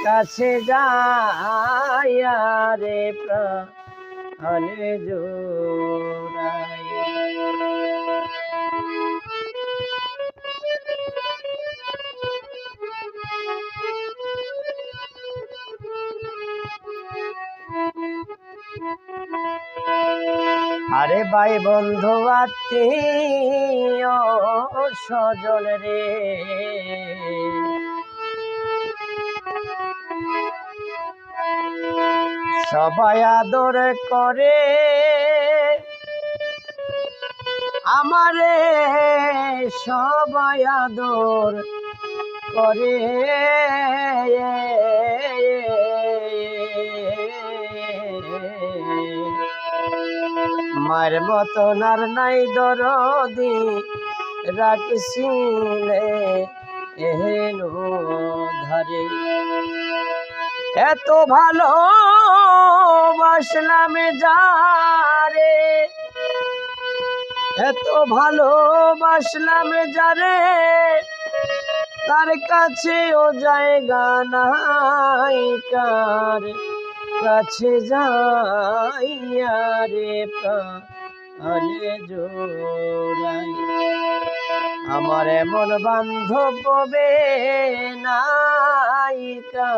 কাছে যাইয়া রে প্রাণে জোড়াই। আরে ভাই বন্ধু আত্মীয় স্বজন রে, সবাই আদর করে আমারে, সবাই আদর করে। মায়ের মতন আর নাই দরদি রাখছিলে এহেন ধারে। এত ভালো বাসলাম যারে, এত ভালোবাসলাম যারে, তার কাছেও জায়গা নাই, কার কাছে যাইয়া রে প্রাণে জোড়াই। আমার এমন বান্ধব হবে নাই।